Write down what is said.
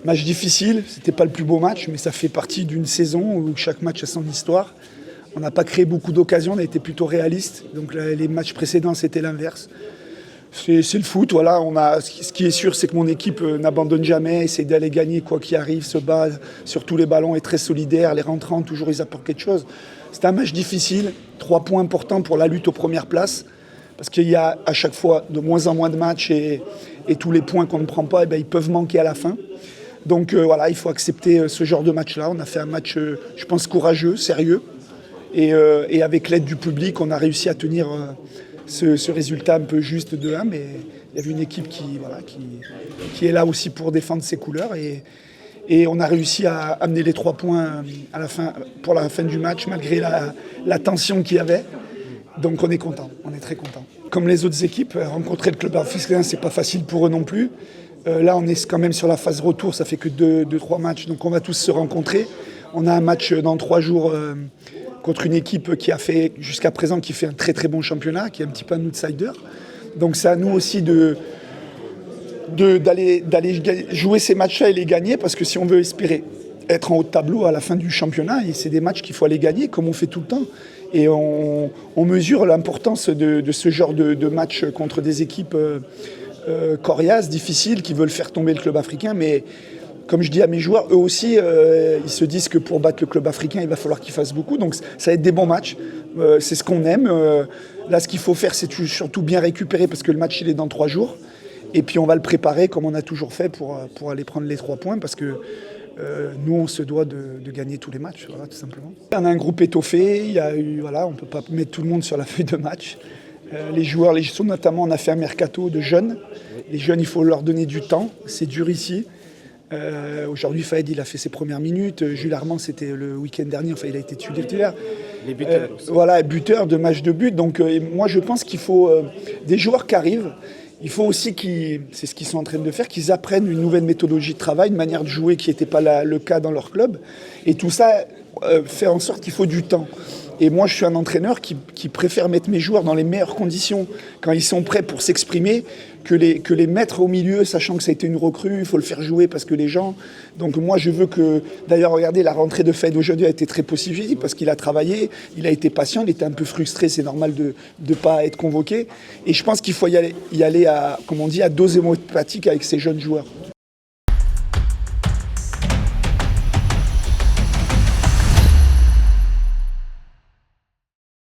Match difficile, c'était pas le plus beau match, mais ça fait partie d'une saison où chaque match a son histoire. On n'a pas créé beaucoup d'occasions, on a été plutôt réaliste. Donc les matchs précédents, c'était l'inverse. C'est le foot, voilà. Ce qui est sûr, c'est que mon équipe n'abandonne jamais, essaie d'aller gagner quoi qu'il arrive, se bat sur tous les ballons, est très solidaire. Les rentrants, toujours, ils apportent quelque chose. C'est un match difficile, 3 points importants pour la lutte aux premières places. Parce qu'il y a à chaque fois de moins en moins de matchs et tous les points qu'on ne prend pas, ils peuvent manquer à la fin. Donc voilà, il faut accepter ce genre de match-là. On a fait un match, je pense, courageux, sérieux. Et avec l'aide du public, on a réussi à tenir ce résultat un peu juste de 1. Mais il y avait une équipe qui est là aussi pour défendre ses couleurs. Et on a réussi à amener les 3 points à la fin, pour la fin du match, malgré la tension qu'il y avait. Donc on est content, on est très content. Comme les autres équipes, rencontrer le club africain, c'est pas facile pour eux non plus. Là, on est quand même sur la phase retour, ça fait que 2-3 matchs, donc on va tous se rencontrer. On a un match dans 3 jours contre une équipe qui a fait, jusqu'à présent, qui fait un très très bon championnat, qui est un petit peu un outsider. Donc c'est à nous aussi d'aller jouer ces matchs-là et les gagner, parce que si on veut espérer être en haut de tableau à la fin du championnat, c'est des matchs qu'il faut aller gagner, comme on fait tout le temps. Et on mesure l'importance de ce genre de match contre des équipes coriaces, difficiles, qui veulent faire tomber le club africain. Mais comme je dis à mes joueurs, eux aussi, ils se disent que pour battre le club africain, il va falloir qu'ils fassent beaucoup. Donc ça va être des bons matchs. C'est ce qu'on aime. Là, ce qu'il faut faire, c'est surtout bien récupérer, parce que le match, il est dans 3 jours. Et puis on va le préparer comme on a toujours fait pour aller prendre les 3 points, parce que nous, on se doit de gagner tous les matchs, voilà, tout simplement. On a un groupe étoffé, on ne peut pas mettre tout le monde sur la feuille de match. Les joueurs, notamment, on a fait un mercato de jeunes. Les jeunes, il faut leur donner du temps, c'est dur ici. Aujourd'hui, Fahed, il a fait ses premières minutes. Jules Armand, c'était le week-end dernier, enfin, il a été titulaire. Les buteurs aussi. Voilà, buteur de match de but. Donc moi, je pense qu'il faut des joueurs qui arrivent. Il faut aussi c'est ce qu'ils sont en train de faire, qu'ils apprennent une nouvelle méthodologie de travail, une manière de jouer qui n'était pas le cas dans leur club. Et tout ça fait en sorte qu'il faut du temps. Et moi, je suis un entraîneur qui préfère mettre mes joueurs dans les meilleures conditions, quand ils sont prêts pour s'exprimer, que les mettre au milieu, sachant que ça a été une recrue, il faut le faire jouer parce que les gens... Donc moi, je veux que... D'ailleurs, regardez, la rentrée de Fahed aujourd'hui a été très positive, parce qu'il a travaillé, il a été patient, il était un peu frustré, c'est normal de ne pas être convoqué. Et je pense qu'il faut y aller à, comme on dit, à dose homéopathique avec ces jeunes joueurs.